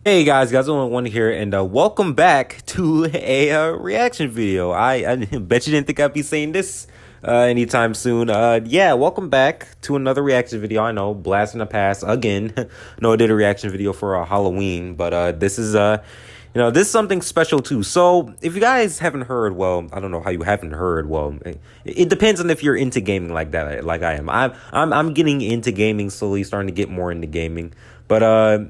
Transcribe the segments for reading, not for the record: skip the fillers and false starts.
Hey guys, only one here, and welcome back to a reaction video. I bet you didn't think I'd be saying this anytime soon. Yeah, welcome back to another reaction video. I know, blast in the past again. No, I did a reaction video for Halloween, but this is this is something special too. So if you guys haven't heard, well, I don't know how you haven't heard. Well, it depends on if you're into gaming like that, like I am. I'm getting into gaming slowly, starting to get more into gaming. But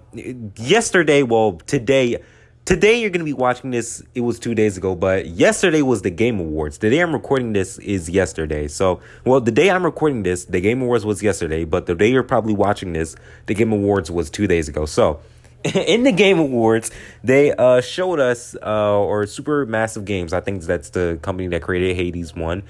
yesterday, well, today you're gonna be watching this. It was 2 days ago, but yesterday was the Game Awards. The day I'm recording this is yesterday. So, well, the day I'm recording this, the Game Awards was yesterday, but the day you're probably watching this, the Game Awards was 2 days ago. So, in the Game Awards, they showed us, or Super Massive Games, I think that's the company that created Hades 1,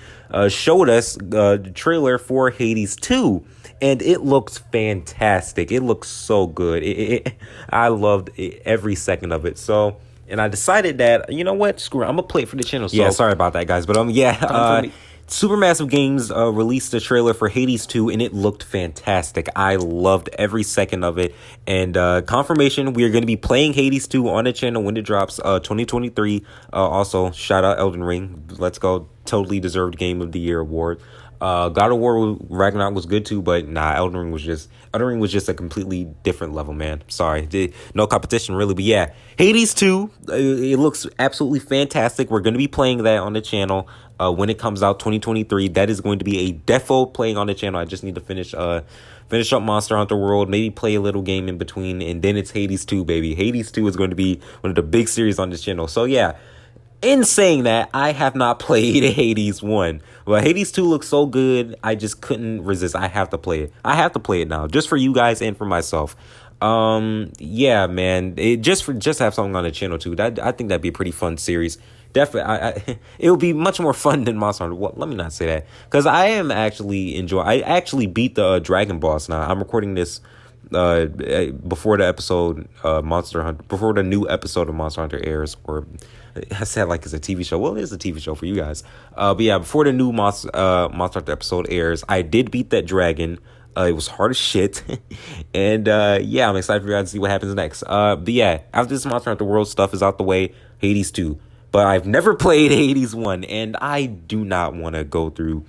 showed us the trailer for Hades 2. And it looks fantastic. It looks so good. I loved every second of it. So, and I decided that, you know what? Screw it. I'm going to play it for the channel. So, yeah, sorry about that, guys. But, yeah. Supermassive Games released a trailer for Hades 2, and it looked fantastic. I loved every second of it. And confirmation, we are going to be playing Hades 2 on the channel when it drops 2023. Also, shout out Elden Ring. Let's go. Totally deserved Game of the Year award. God of War Ragnarok was good too, but nah, Elden Ring was just a completely different level, man. Sorry, no competition really, but yeah, Hades 2, it looks absolutely fantastic. We're gonna be playing that on the channel when it comes out 2023. That is going to be a defo playing on the channel. I just need to finish up Monster Hunter World, maybe play a little game in between, and then it's Hades 2, baby. Hades 2 is going to be one of the big series on this channel. So yeah. In saying that, I have not played Hades 1. Well, Hades 2 looks so good, I just couldn't resist. I have to play it. I have to play it now, just for you guys and for myself. Yeah, man. Just have something on the channel too. I think that'd be a pretty fun series. Definitely, it would be much more fun than Monster Hunter. Well, let me not say that, because I am actually enjoying. I actually beat the Dragon Boss now. I'm recording this before the episode Monster Hunter, before the new episode of Monster Hunter airs, or I said like it's a TV show. Well, it is a TV show for you guys. But yeah, before the new Monster Hunter episode airs, I did beat that dragon. It was hard as shit. And yeah, I'm excited for you guys to see what happens next. But yeah, after this Monster Hunter World stuff is out the way, Hades 2. But I've never played Hades 1, and I do not want to go through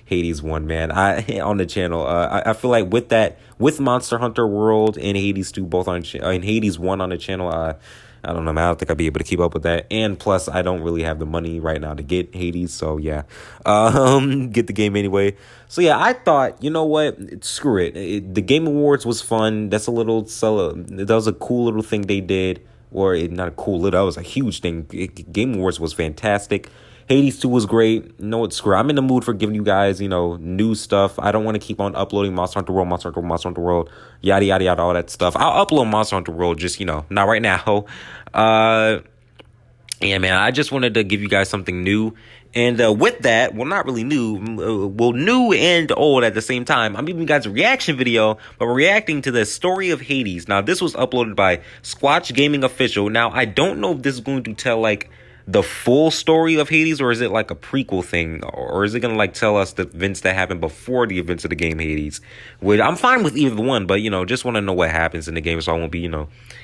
Hades 1, man. On the channel. I feel like with Monster Hunter World and Hades 2 both on and Hades 1 on the channel, I don't know, man. I don't think I'd be able to keep up with that. And plus, I don't really have the money right now to get Hades. So, yeah. Get the game anyway. So, yeah, I thought, you know what? Screw it. The Game Awards was fun. That was a cool little thing they did. Or not a cool little, that was a huge thing. Game Awards was fantastic. Hades 2 was great. You know what? Screw it. I'm in the mood for giving you guys, new stuff. I don't want to keep on uploading Monster Hunter World, Monster Hunter World, yada, yada, yada, all that stuff. I'll upload Monster Hunter World, just, not right now. Yeah, man, I just wanted to give you guys something new. And with that, well, not really new, new and old at the same time. I'm giving you guys a reaction video, but we're reacting to the story of Hades. Now, this was uploaded by Squatch Gaming Official. Now, I don't know if this is going to tell, like, the full story of Hades, or is it like a prequel thing, or is it gonna like tell us the events that happened before the events of the game Hades? Which I'm fine with either one, but just want to know what happens in the game, so I won't be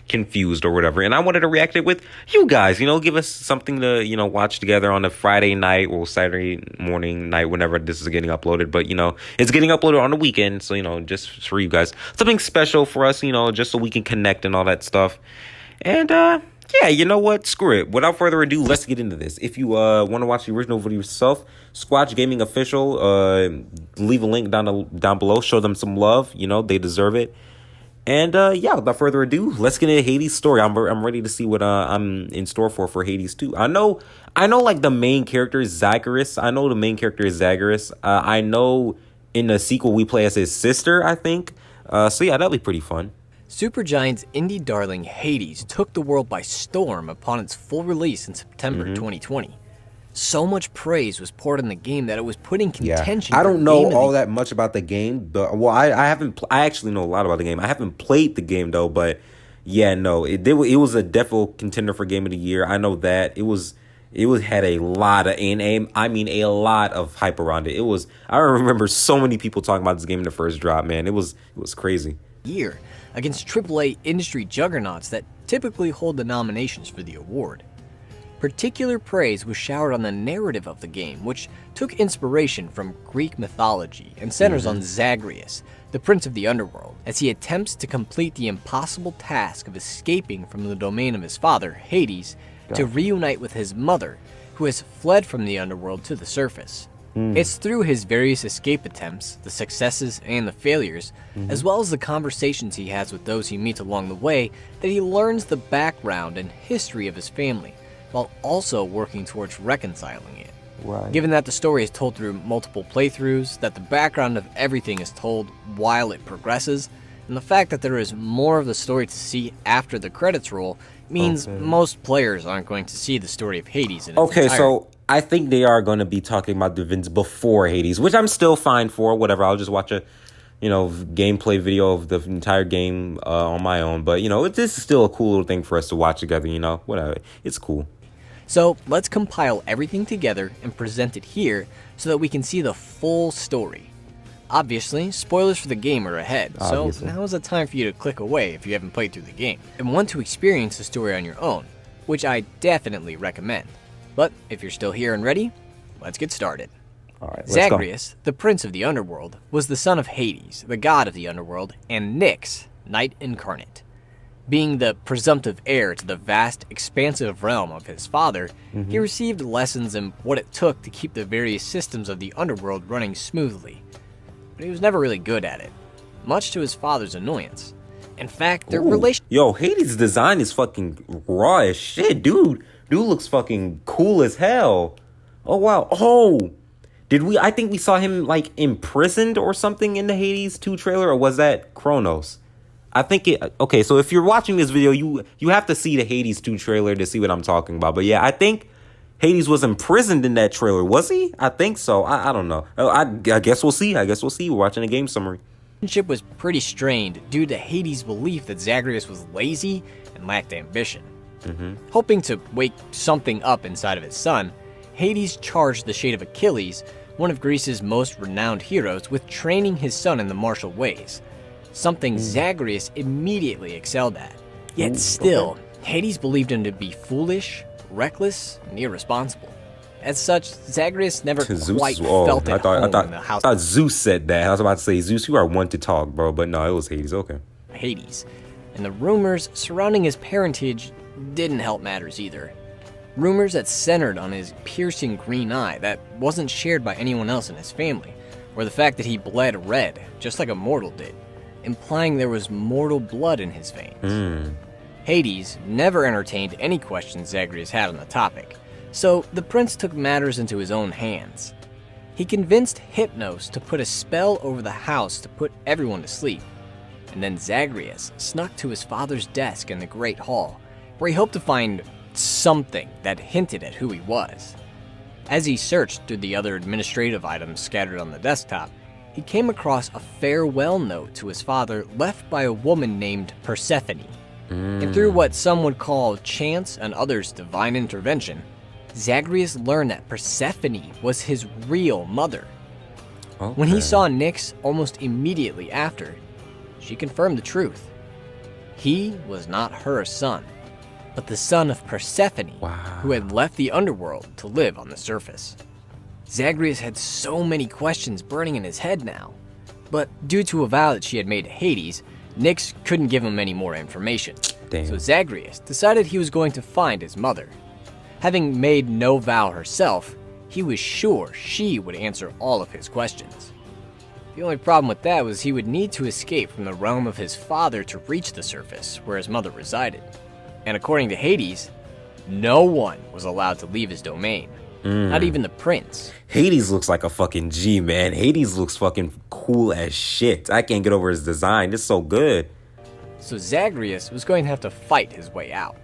confused or whatever. And I wanted to react it with you guys, give us something to watch together on a Friday night or Saturday morning, night, whenever this is getting uploaded. But it's getting uploaded on the weekend, so just for you guys, something special for us, just so we can connect and all that stuff. And yeah, you know what? Screw it. Without further ado, let's get into this. If you want to watch the original video yourself, Squatch Gaming Official, leave a link down below. Show them some love. They deserve it. And yeah, without further ado, let's get into Hades' story. I'm ready to see what I'm in store for Hades 2. I know like the main character is Zagreus. I know the main character is Zagreus. I know in the sequel we play as his sister, I think. So yeah, that'll be pretty fun. Supergiant's indie darling Hades took the world by storm upon its full release in September 2020. So much praise was poured on the game that it was put in contention. I don't know all that much about the game, but well, I haven't. I actually know a lot about the game. I haven't played the game though, but yeah, no, it was a definite contender for Game of the Year. I know that it had a lot of a lot of hype around it. I remember so many people talking about this game in the first drop. Man, it was crazy. Year against AAA industry juggernauts that typically hold the nominations for the award. Particular praise was showered on the narrative of the game, which took inspiration from Greek mythology and centers on Zagreus, the prince of the underworld, as he attempts to complete the impossible task of escaping from the domain of his father, Hades, to reunite with his mother, who has fled from the underworld to the surface. It's through his various escape attempts, the successes and the failures, as well as the conversations he has with those he meets along the way, that he learns the background and history of his family, while also working towards reconciling it. Right. Given that the story is told through multiple playthroughs, that the background of everything is told while it progresses, and the fact that there is more of the story to see after the credits roll means most players aren't going to see the story of Hades in its entirety. So I think they are going to be talking about the events before Hades, which I'm still fine for. Whatever, I'll just watch a, gameplay video of the entire game on my own. But this is still a cool little thing for us to watch together. Whatever, it's cool. So let's compile everything together and present it here so that we can see the full story. Obviously, spoilers for the game are ahead, so now is the time for you to click away if you haven't played through the game and want to experience the story on your own, which I definitely recommend. But if you're still here and ready, let's get started. All right, Zagreus, the prince of the underworld, was the son of Hades, the god of the underworld, and Nyx, knight incarnate. Being the presumptive heir to the vast, expansive realm of his father, he received lessons in what it took to keep the various systems of the underworld running smoothly. But he was never really good at it, much to his father's annoyance. In fact, their relationship... Yo, Hades' design is fucking raw as shit, dude. Dude looks fucking cool as hell. Oh, wow. Oh, I think we saw him, imprisoned or something in the Hades 2 trailer, or was that Kronos? I think okay, so if you're watching this video, you have to see the Hades 2 trailer to see what I'm talking about. But yeah, I think Hades was imprisoned in that trailer. Was he? I think so. I don't know. I guess we'll see. We're watching a game summary. Relationship was pretty strained due to Hades' belief that Zagreus was lazy and lacked ambition. Hoping to wake something up inside of his son, Hades charged the Shade of Achilles, one of Greece's most renowned heroes, with training his son in the martial ways, something Zagreus immediately excelled at. Yet still, Hades believed him to be foolish, reckless, and irresponsible. As such, Zagreus never quite felt at home in the house. I thought Zeus said that. I was about to say, Zeus, you are one to talk, bro. But no, it was Hades. Okay. Hades. And the rumors surrounding his parentage didn't help matters either. Rumors that centered on his piercing green eye that wasn't shared by anyone else in his family, or the fact that he bled red, just like a mortal did, implying there was mortal blood in his veins. Hades never entertained any questions Zagreus had on the topic, so the prince took matters into his own hands. He convinced Hypnos to put a spell over the house to put everyone to sleep, and then Zagreus snuck to his father's desk in the Great Hall, where he hoped to find something that hinted at who he was. As he searched through the other administrative items scattered on the desktop, he came across a farewell note to his father left by a woman named Persephone. And through what some would call chance and others divine intervention, Zagreus learned that Persephone was his real mother. When he saw Nyx almost immediately after, she confirmed the truth. He was not her son, but the son of Persephone, who had left the underworld to live on the surface. Zagreus had so many questions burning in his head now, but due to a vow that she had made to Hades, Nyx couldn't give him any more information. So Zagreus decided he was going to find his mother. Having made no vow herself, he was sure she would answer all of his questions. The only problem with that was he would need to escape from the realm of his father to reach the surface, where his mother resided. And according to Hades, no one was allowed to leave his domain. Not even the prince. Hades looks like a fucking G, man. Hades looks fucking cool as shit. I can't get over his design. It's so good. So Zagreus was going to have to fight his way out.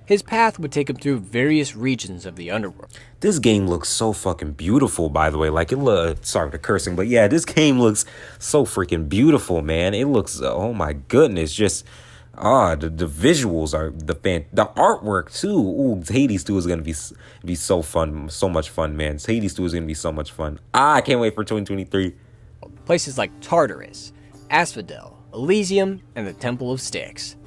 His path would take him through various regions of the underworld. This game looks so fucking beautiful, by the way. Sorry for cursing, but yeah, this game looks so freaking beautiful, man. It looks, oh my goodness, just... the visuals are the artwork too. Ooh, Hades 2 is gonna be so fun, so much fun, man. Hades 2 is gonna be so much fun. I can't wait for 2023. Places like Tartarus, Asphodel, Elysium, and the Temple of Styx.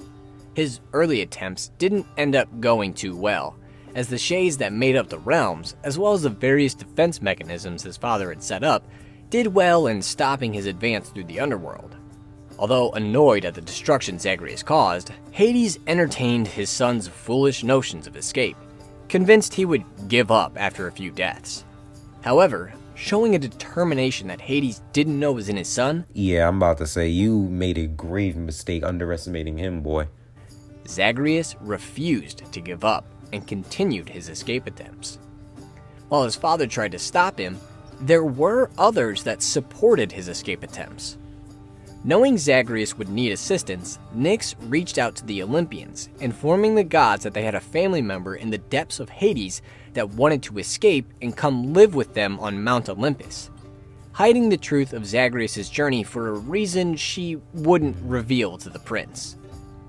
His early attempts didn't end up going too well, as the Shays that made up the realms, as well as the various defense mechanisms his father had set up, did well in stopping his advance through the underworld. Although annoyed at the destruction Zagreus caused, Hades entertained his son's foolish notions of escape, convinced he would give up after a few deaths. However, showing a determination that Hades didn't know was in his son, Yeah, I'm about to say, you made a grave mistake underestimating him, boy. Zagreus refused to give up and continued his escape attempts. While his father tried to stop him, there were others that supported his escape attempts. Knowing Zagreus would need assistance, Nyx reached out to the Olympians, informing the gods that they had a family member in the depths of Hades that wanted to escape and come live with them on Mount Olympus, hiding the truth of Zagreus' journey for a reason she wouldn't reveal to the prince.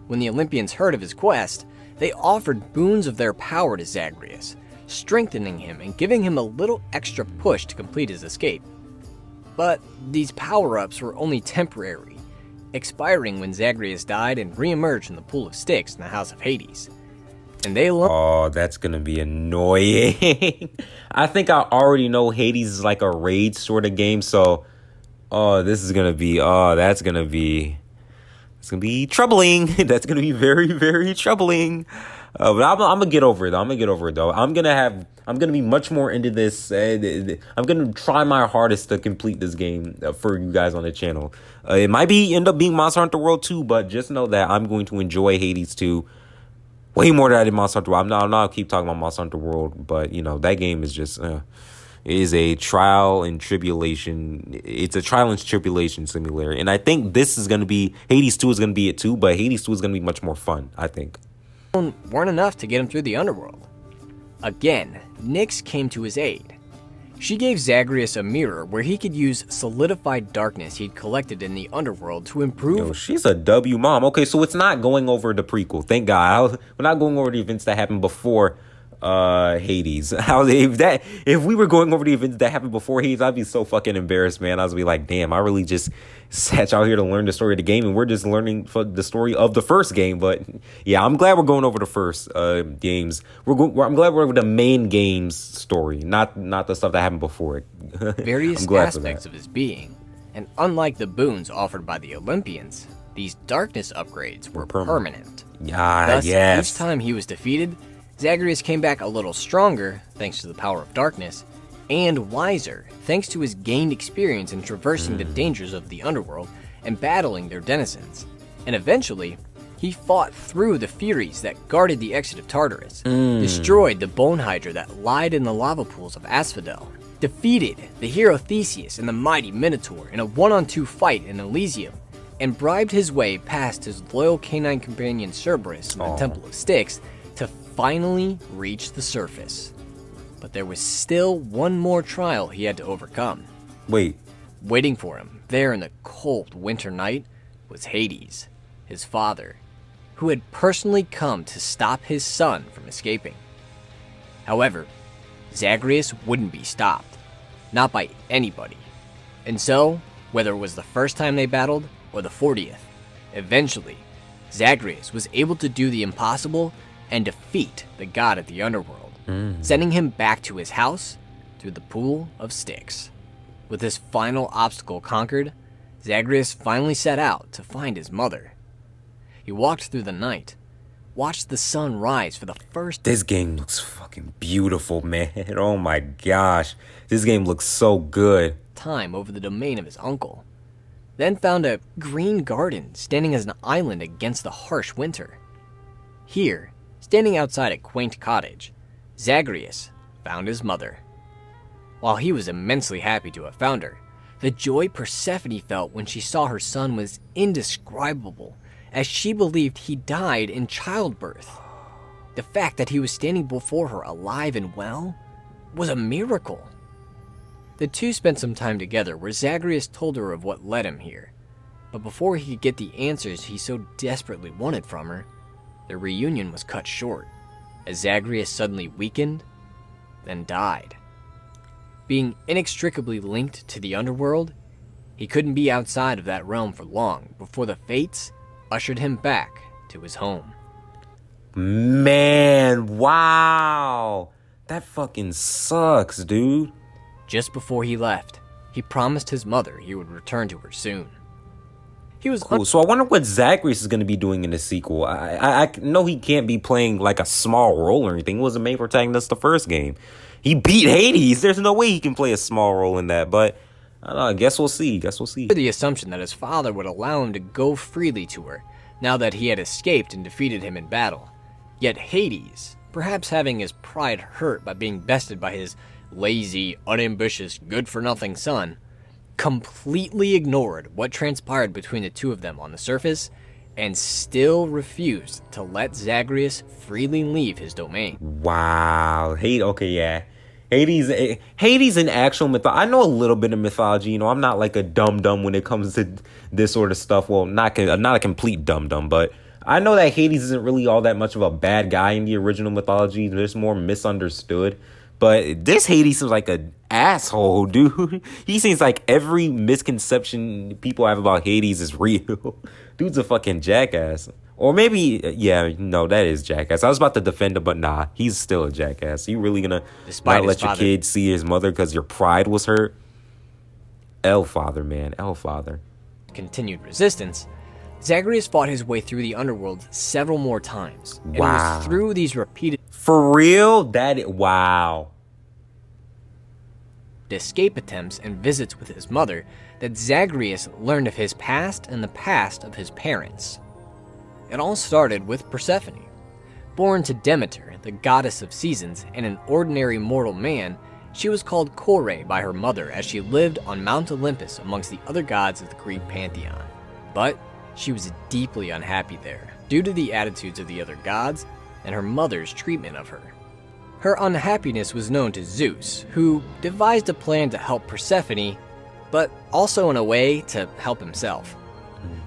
When the Olympians heard of his quest, they offered boons of their power to Zagreus, strengthening him and giving him a little extra push to complete his escape. But these power-ups were only temporary, expiring when Zagreus died and re-emerged in the pool of Styx in the House of Hades. And they Oh, that's gonna be annoying. I think I already know Hades is like a raid sort of game, so it's gonna be troubling. That's gonna be very, very troubling. But I'm gonna get over it. Though. I'm gonna be much more into this. I'm gonna try my hardest to complete this game for you guys on the channel. It might end up being Monster Hunter World 2, but just know that I'm going to enjoy Hades 2 way more than I did Monster Hunter World. I'm not keep talking about Monster Hunter World, but that game is just is a trial and tribulation. It's a trial and tribulation simulator, and I think this is gonna be Hades 2 is gonna be it too, but Hades 2 is gonna be much more fun, I think. weren't enough to get him through the underworld. Again, Nyx came to his aid. She gave Zagreus a mirror where he could use solidified darkness he'd collected in the underworld to improve. Yo, she's a W mom. Okay, so it's not going over the prequel. Thank God. We're not going over the events that happened before Hades. If we were going over the events that happened before Hades, I'd be so fucking embarrassed, man. I'd be like, damn, I really just sat out here to learn the story of the game, and we're just learning the story of the first game. But yeah, I'm glad we're going over the first games. I'm glad we're over the main game's story, not the stuff that happened before it. Various aspects of his being, and unlike the boons offered by the Olympians, these darkness upgrades were permanent. Thus, each time he was defeated, Zagreus came back a little stronger, thanks to the power of darkness, and wiser, thanks to his gained experience in traversing the dangers of the underworld and battling their denizens. And eventually, he fought through the Furies that guarded the exit of Tartarus, destroyed the Bone Hydra that lied in the lava pools of Asphodel, defeated the hero Theseus and the mighty Minotaur in a 1-on-2 fight in Elysium, and bribed his way past his loyal canine companion Cerberus in the Temple of Styx to finally reach the surface. But there was still one more trial he had to overcome. Waiting for him, there in the cold winter night, was Hades, his father, who had personally come to stop his son from escaping. However, Zagreus wouldn't be stopped, not by anybody. And so, whether it was the first time they battled or the 40th, eventually, Zagreus was able to do the impossible and defeat the god of the underworld, sending him back to his house through the pool of Styx. With this final obstacle conquered, Zagreus finally set out to find his mother. He walked through the night, watched the sun rise for the first This game looks fucking beautiful, man. Oh my gosh. This game looks so good. time over the domain of his uncle, then found a green garden standing as an island against the harsh winter. Here, standing outside a quaint cottage, Zagreus found his mother. While he was immensely happy to have found her, the joy Persephone felt when she saw her son was indescribable, as she believed he died in childbirth. The fact that he was standing before her alive and well was a miracle. The two spent some time together where Zagreus told her of what led him here, but before he could get the answers he so desperately wanted from her, their reunion was cut short, as Zagreus suddenly weakened, then died. Being inextricably linked to the underworld, he couldn't be outside of that realm for long before the fates ushered him back to his home. Man, wow. That fucking sucks, dude. Just before he left, he promised his mother he would return to her soon. He was Cool. So I wonder what Zagreus is going to be doing in the sequel. I know he can't be playing like a small role or anything. He was the main protagonist the first game. He beat Hades. There's no way he can play a small role in that. But I don't know. I guess we'll see. under the assumption that his father would allow him to go freely to her, now that he had escaped and defeated him in battle. Yet Hades, perhaps having his pride hurt by being bested by his lazy, unambitious, good-for-nothing son, completely ignored what transpired between the two of them on the surface, and still refused to let Zagreus freely leave his domain. Wow. Okay, yeah. Hades in actual mythology. I know a little bit of mythology. You know, I'm not like a dum-dum when it comes to this sort of stuff. Well, not a complete dum-dum, but I know that Hades isn't really all that much of a bad guy in the original mythology. There's more misunderstood. But this Hades seems like an asshole, dude. He seems like every misconception people have about Hades is real. Dude's a fucking jackass. Or maybe, yeah, no, that is jackass. I was about to defend him, but nah, he's still a jackass. You really gonna not let your kid see his mother because your pride was hurt? Elfather, man, Elfather. Continued resistance, Zagreus fought his way through the underworld several more times. And Wow. it was through these repeated For real? Wow. escape attempts and visits with his mother that Zagreus learned of his past and the past of his parents. It all started with Persephone. Born to Demeter, the goddess of seasons, and an ordinary mortal man, she was called Kore by her mother as she lived on Mount Olympus amongst the other gods of the Greek pantheon. But she was deeply unhappy there, due to the attitudes of the other gods and her mother's treatment of her. Her unhappiness was known to Zeus, who devised a plan to help Persephone, but also in a way to help himself.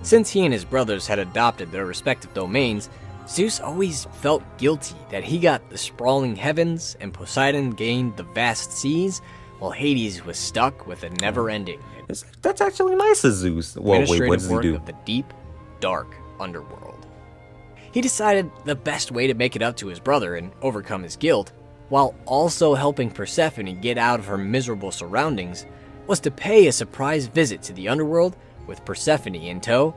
Since he and his brothers had adopted their respective domains, Zeus always felt guilty that he got the sprawling heavens and Poseidon gained the vast seas, while Hades was stuck with a never-ending That's actually nice of Zeus. Well, wait, what administrative does he work do? of the deep, dark underworld. He decided the best way to make it up to his brother and overcome his guilt, while also helping Persephone get out of her miserable surroundings, was to pay a surprise visit to the underworld with Persephone in tow.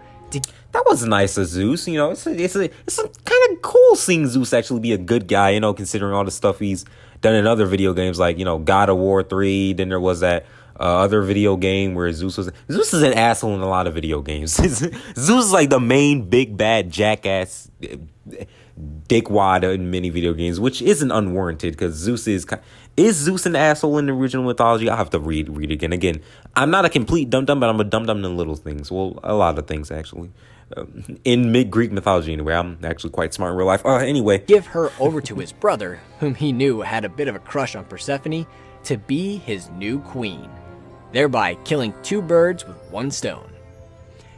That was nice of Zeus. You know, it's a kind of cool seeing Zeus actually be a good guy, you know, considering all the stuff he's done in other video games like, you know, God of War 3. Then there was that other video game where Zeus is an asshole in a lot of video games. Zeus is like the main big bad jackass dickwad in many video games, which isn't unwarranted because Zeus is Zeus an asshole in the original mythology? I'll have to read again. Again, I'm not a complete dum-dum, but I'm a dum-dum in little things. Well, a lot of things, actually. In mid-Greek mythology, anyway. I'm actually quite smart in real life. Anyway. Give her over to his brother, whom he knew had a bit of a crush on Persephone, to be his new queen, thereby killing two birds with one stone.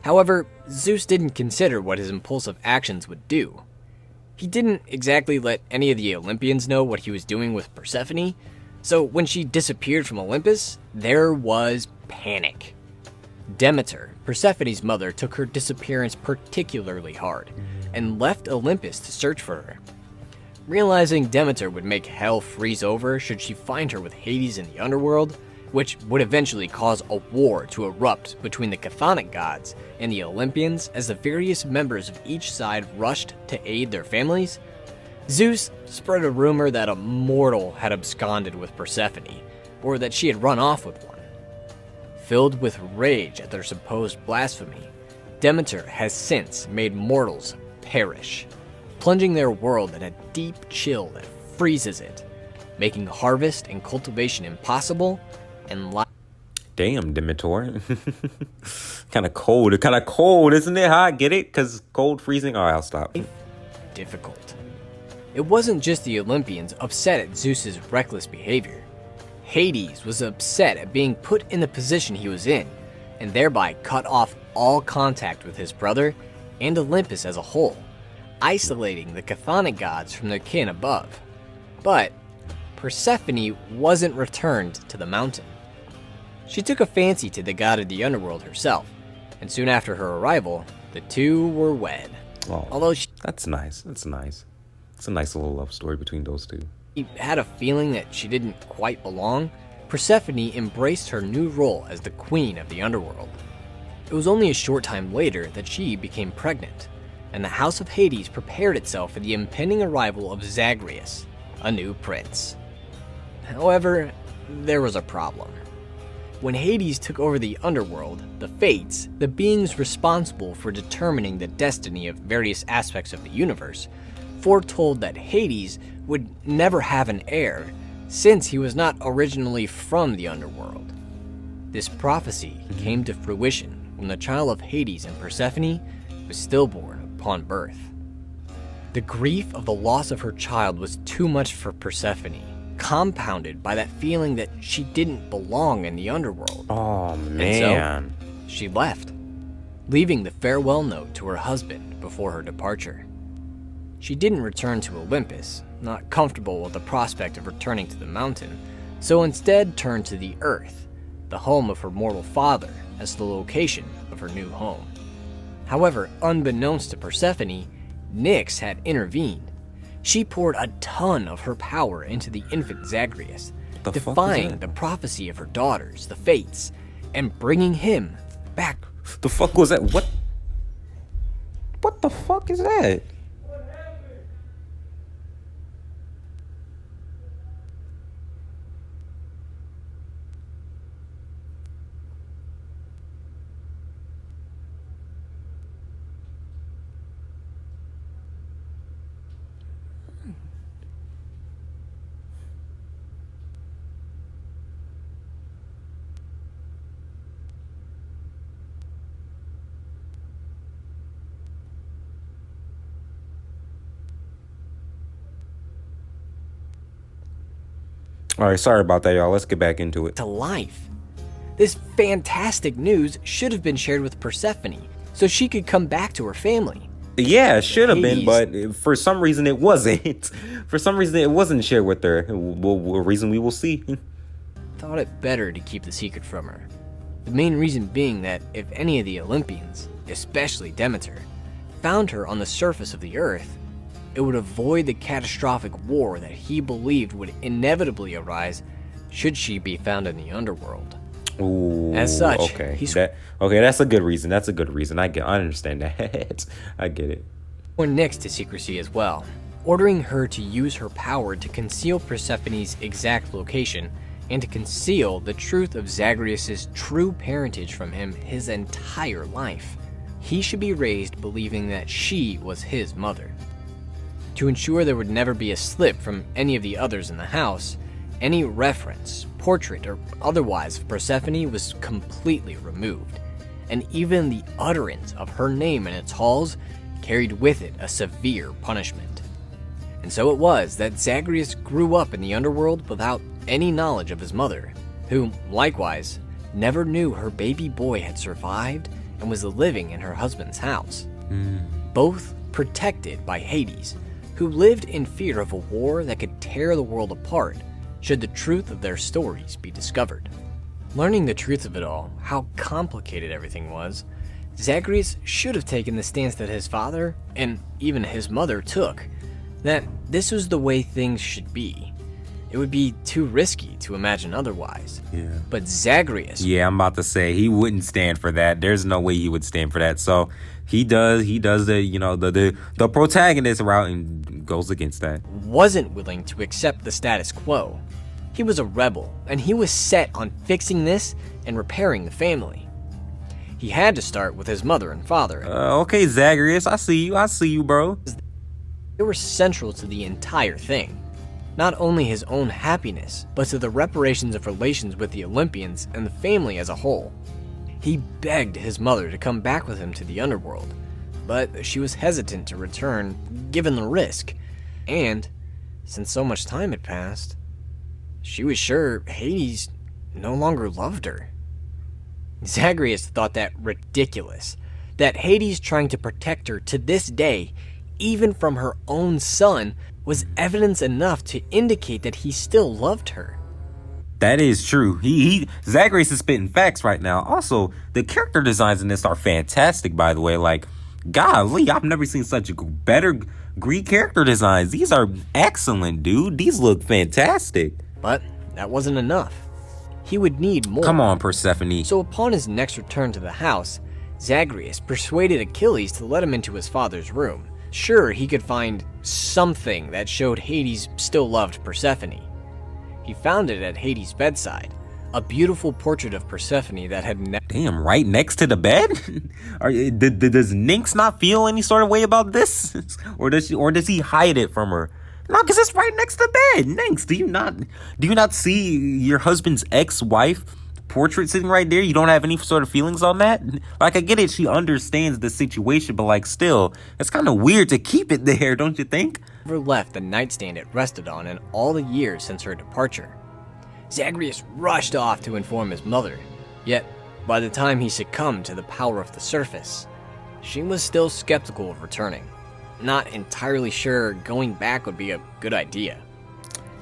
However, Zeus didn't consider what his impulsive actions would do. He didn't exactly let any of the Olympians know what he was doing with Persephone, so when she disappeared from Olympus, there was panic. Demeter, Persephone's mother, took her disappearance particularly hard, and left Olympus to search for her. Realizing Demeter would make hell freeze over should she find her with Hades in the underworld, which would eventually cause a war to erupt between the chthonic gods and the Olympians as the various members of each side rushed to aid their families, Zeus spread a rumor that a mortal had absconded with Persephone, or that she had run off with one. Filled with rage at their supposed blasphemy, Demeter has since made mortals perish, plunging their world in a deep chill that freezes it, making harvest and cultivation impossible, and Damn, Demeter. Kind of cold, isn't it? Huh? Get it? Because cold, freezing? All right, I'll stop. difficult. It wasn't just the Olympians upset at Zeus's reckless behavior. Hades was upset at being put in the position he was in, and thereby cut off all contact with his brother and Olympus as a whole, isolating the chthonic gods from their kin above. But Persephone wasn't returned to the mountain. She took a fancy to the god of the underworld herself, and soon after her arrival, the two were wed. Oh, Although that's nice. That's nice. It's a nice little love story between those two. He had a feeling that she didn't quite belong. Persephone embraced her new role as the queen of the underworld. It was only a short time later that she became pregnant, and the House of Hades prepared itself for the impending arrival of Zagreus, a new prince. However, there was a problem. When Hades took over the underworld, the Fates, the beings responsible for determining the destiny of various aspects of the universe, foretold that Hades would never have an heir, since he was not originally from the underworld. This prophecy came to fruition when the child of Hades and Persephone was stillborn upon birth. The grief of the loss of her child was too much for Persephone, compounded by that feeling that she didn't belong in the underworld. Oh, man. And so, she left, leaving the farewell note to her husband before her departure. She didn't return to Olympus, not comfortable with the prospect of returning to the mountain, so instead turned to the earth, the home of her mortal father, as the location of her new home. However, unbeknownst to Persephone, Nyx had intervened. She poured a ton of her power into the infant Zagreus, defying the prophecy of her daughters, the Fates, and bringing him back. The fuck was that? What the fuck is that? All right, sorry about that, y'all. Let's get back into it. To life. This fantastic news should have been shared with Persephone, so she could come back to her family. Yeah, it should have been, but for some reason it wasn't. For some reason it wasn't shared with her. A reason we will see. Thought it better to keep the secret from her. The main reason being that if any of the Olympians, especially Demeter, found her on the surface of the earth, it would avoid the catastrophic war that he believed would inevitably arise should she be found in the underworld. Ooh, as such, okay, that's a good reason. That's a good reason. I understand that. I get it. Sworn Nyx to secrecy as well, ordering her to use her power to conceal Persephone's exact location and to conceal the truth of Zagreus' true parentage from him his entire life. He should be raised believing that she was his mother. To ensure there would never be a slip from any of the others in the house, any reference, portrait, or otherwise of Persephone was completely removed, and even the utterance of her name in its halls carried with it a severe punishment. And so it was that Zagreus grew up in the underworld without any knowledge of his mother, who, likewise, never knew her baby boy had survived and was living in her husband's house. Both protected by Hades, who lived in fear of a war that could tear the world apart should the truth of their stories be discovered. Learning the truth of it all, how complicated everything was, Zagreus should have taken the stance that his father, and even his mother, took, that this was the way things should be. It would be too risky to imagine otherwise. Yeah. But Zagreus... Yeah, I'm about to say, he wouldn't stand for that. There's no way he would stand for that. So he does the protagonist route and goes against that. Wasn't willing to accept the status quo. He was a rebel, and he was set on fixing this and repairing the family. He had to start with his mother and father. Okay, Zagreus, I see you, bro. They were central to the entire thing. Not only his own happiness, but to the reparations of relations with the Olympians and the family as a whole. He begged his mother to come back with him to the underworld, but she was hesitant to return given the risk. And, since so much time had passed, she was sure Hades no longer loved her. Zagreus thought that ridiculous, that Hades trying to protect her to this day, even from her own son, was evidence enough to indicate that he still loved her. That is true. Zagreus is spitting facts right now. Also, the character designs in this are fantastic, by the way. Like, golly, I've never seen such better Greek character designs. These are excellent, dude. These look fantastic. But that wasn't enough. He would need more. Come on, Persephone. So upon his next return to the house, Zagreus persuaded Achilles to let him into his father's room. Sure, he could find something that showed Hades still loved Persephone. He found it at Hades' bedside, a beautiful portrait of Persephone that had Damn, right next to the bed? Does Nyx not feel any sort of way about this? Or does he hide it from her? No, because it's right next to the bed. Nyx, do you not see your husband's ex-wife portrait sitting right there? You don't have any sort of feelings on that? Like, I get it, she understands the situation, but like, still, it's kind of weird to keep it there, don't you think? never left the nightstand it rested on in all the years since her departure. Zagreus rushed off to inform his mother, yet by the time he succumbed to the power of the surface, she was still skeptical of returning, not entirely sure going back would be a good idea.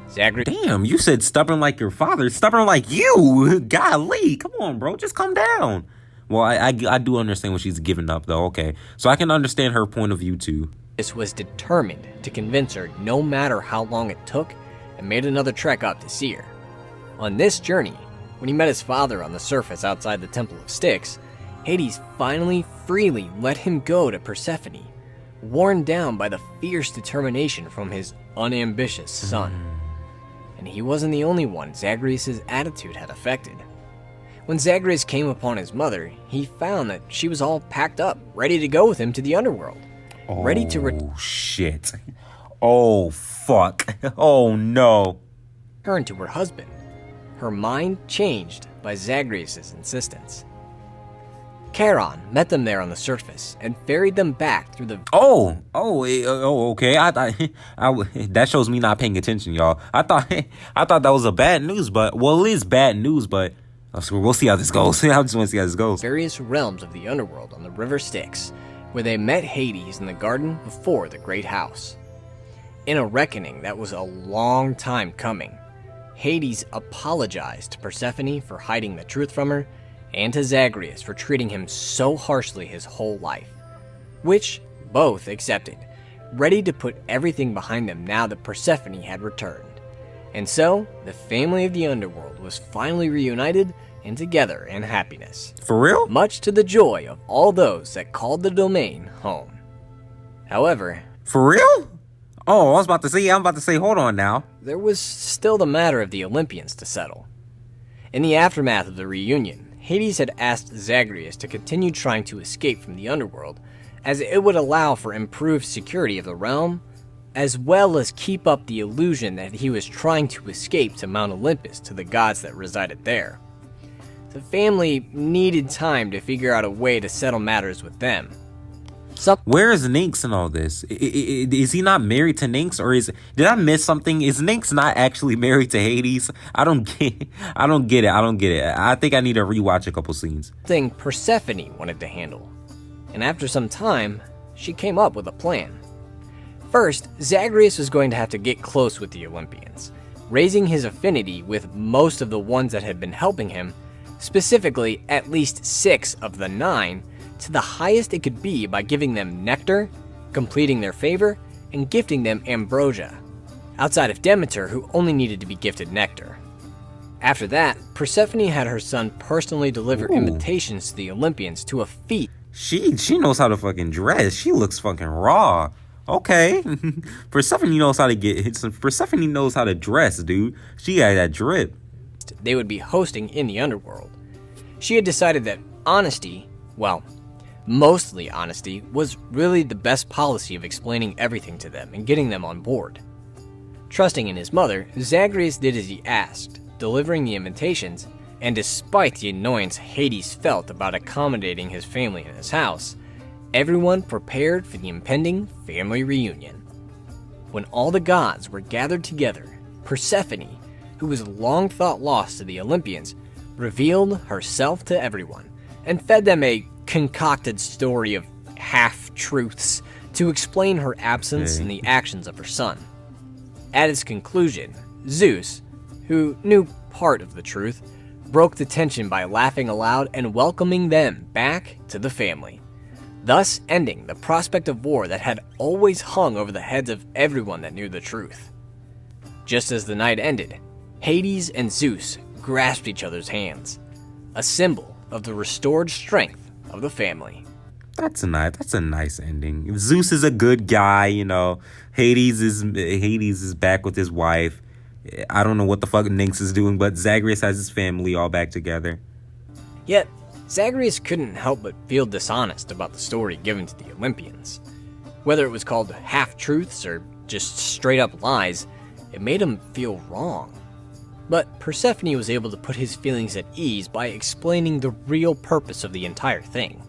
Zagreus— Damn, you said stubborn like your father, stubborn like you. Golly, come on, bro, just calm down. Well, I do understand what she's giving up, though. Okay, so I can understand her point of view too. was determined to convince her no matter how long it took, and made another trek up to see her. On this journey, when he met his father on the surface outside the Temple of Styx, Hades finally freely let him go to Persephone, worn down by the fierce determination from his unambitious son. And he wasn't the only one Zagreus' attitude had affected. When Zagreus came upon his mother, he found that she was all packed up, ready to go with him to the underworld. Ready to shit. Oh, fuck. Oh, no. return to her husband. Her mind changed by Zagreus' insistence. Charon met them there on the surface and ferried them back through the— okay. That shows me not paying attention, y'all. I thought that was a bad news, but, well, it is bad news, but we'll see how this goes. I just want to see how this goes. Various realms of the underworld on the river Styx, where they met Hades in the garden before the great house. In a reckoning that was a long time coming, Hades apologized to Persephone for hiding the truth from her, and to Zagreus for treating him so harshly his whole life, which both accepted, ready to put everything behind them now that Persephone had returned. And so, the family of the underworld was finally reunited and together in happiness. For real? Much to the joy of all those that called the domain home. However— For real? Oh, I'm about to say, hold on now. There was still the matter of the Olympians to settle. In the aftermath of the reunion, Hades had asked Zagreus to continue trying to escape from the underworld, as it would allow for improved security of the realm, as well as keep up the illusion that he was trying to escape to Mount Olympus to the gods that resided there. The family needed time to figure out a way to settle matters with them. Where is Nyx in all this? Is he not married to Nyx, or did I miss something? Is Nyx not actually married to Hades? I don't get it. I think I need to rewatch a couple scenes. Thing Persephone wanted to handle. And after some time, she came up with a plan. First, Zagreus was going to have to get close with the Olympians, raising his affinity with most of the ones that had been helping him, specifically at least 6 of the 9, to the highest it could be by giving them nectar, completing their favor, and gifting them ambrosia, outside of Demeter, who only needed to be gifted nectar. After that, Persephone had her son personally deliver invitations to the Olympians to a feast. She knows how to fucking dress. She looks fucking raw. Okay. Persephone knows how to dress, dude. She got that drip. They would be hosting in the underworld. She had decided that honesty, well, mostly honesty, was really the best policy of explaining everything to them and getting them on board. Trusting in his mother, Zagreus did as he asked, delivering the invitations, and despite the annoyance Hades felt about accommodating his family in his house, everyone prepared for the impending family reunion. When all the gods were gathered together, Persephone, who was long thought lost to the Olympians, revealed herself to everyone, and fed them a concocted story of half-truths to explain her absence and the actions of her son. At its conclusion, Zeus, who knew part of the truth, broke the tension by laughing aloud and welcoming them back to the family. thus ending the prospect of war that had always hung over the heads of everyone that knew the truth. Just as the night ended, Hades and Zeus grasped each other's hands, a symbol of the restored strength of the family. That's a nice ending. Zeus is a good guy, you know. Hades is back with his wife. I don't know what the fuck Nyx is doing, but Zagreus has his family all back together. Yet, Zagreus couldn't help but feel dishonest about the story given to the Olympians. Whether it was called half-truths or just straight-up lies, it made him feel wrong. But Persephone was able to put his feelings at ease by explaining the real purpose of the entire thing.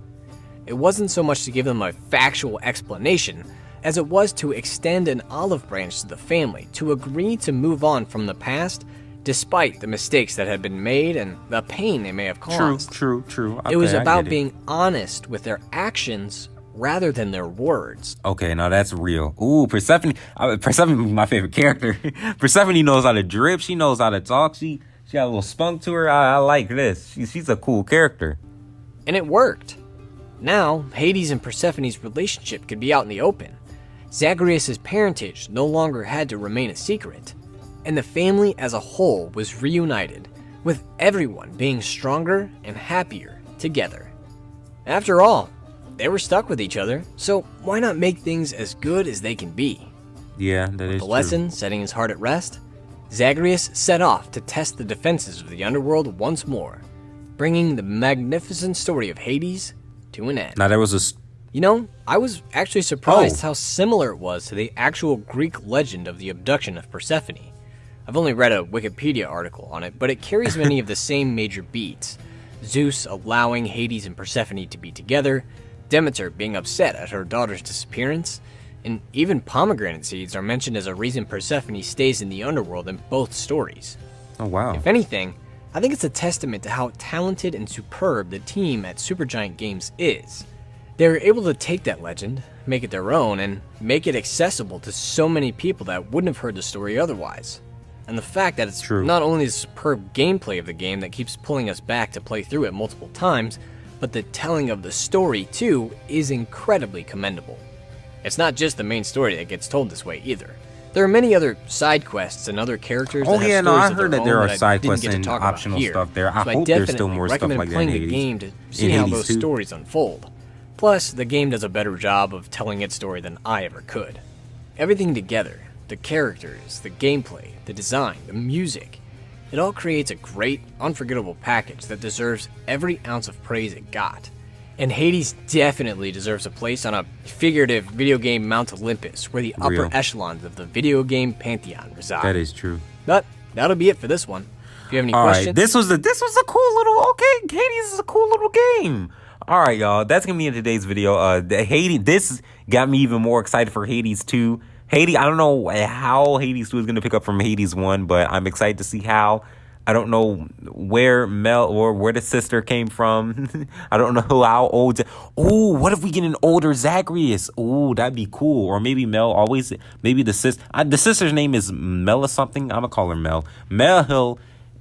It wasn't so much to give them a factual explanation, as it was to extend an olive branch to the family to agree to move on from the past despite the mistakes that had been made and the pain they may have caused. True. Okay, it was about being honest with their actions rather than their words. Okay, now that's real. Ooh, Persephone is my favorite character. Persephone knows how to drip. She knows how to talk. She got a little spunk to her. I like this. She's a cool character. And it worked. Now, Hades and Persephone's relationship could be out in the open. Zagreus' parentage no longer had to remain a secret, and the family as a whole was reunited, with everyone being stronger and happier together. After all, they were stuck with each other, so why not make things as good as they can be? Yeah, that is true. The lesson setting his heart at rest, Zagreus set off to test the defenses of the underworld once more, bringing the magnificent story of Hades to an end. Now there was a... You know, I was actually surprised how similar it was to the actual Greek legend of the abduction of Persephone. I've only read a Wikipedia article on it, but it carries many of the same major beats. Zeus allowing Hades and Persephone to be together, Demeter being upset at her daughter's disappearance, and even pomegranate seeds are mentioned as a reason Persephone stays in the underworld in both stories. Oh, wow. If anything, I think it's a testament to how talented and superb the team at Supergiant Games is. They were able to take that legend, make it their own, and make it accessible to so many people that wouldn't have heard the story otherwise. And the fact that it's not only the superb gameplay of the game that keeps pulling us back to play through it multiple times, but the telling of the story too is incredibly commendable. It's not just the main story that gets told this way either. There are many other side quests and other characters that have stories I of heard their that there own are side I quests didn't get to and talk optional about stuff there. So I hope there's still more stuff like that in playing the Hades. game to see how those stories unfold. Plus, the game does a better job of telling its story than I ever could. Everything together, the characters, the gameplay, the design, the music, it all creates a great, unforgettable package that deserves every ounce of praise it got. And Hades definitely deserves a place on a figurative video game Mount Olympus, where the upper echelons of the video game pantheon reside. That is true. But that'll be it for this one. If you have any questions, right, this was a cool little Hades is a cool little game. All right, y'all, that's gonna be in today's video. This got me even more excited for Hades 2. Hades, I don't know how Hades 2 is gonna pick up from Hades 1, but I'm excited to see how. I don't know where Mel or where the sister came from. I don't know how old. Oh, what if we get an older Zagreus? Oh, that'd be cool. Or maybe Mel always. Maybe the sister's name is Mel or something. I'm gonna call her Mel.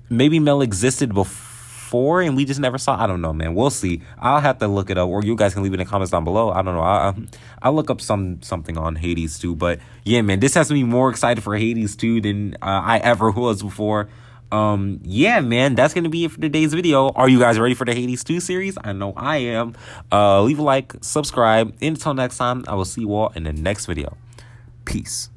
Maybe Mel existed before and we just never saw. I don't know, man. We'll see. I'll have to look it up, or you guys can leave it in the comments down below. I don't know. I'll look up something on Hades 2. But yeah, man, this has me more excited for Hades 2 than I ever was before. Yeah, man, that's gonna be it for today's video. Are you guys ready for the Hades 2 series? I know I am. Leave a like, subscribe, and until next time, I will see you all in the next video. Peace.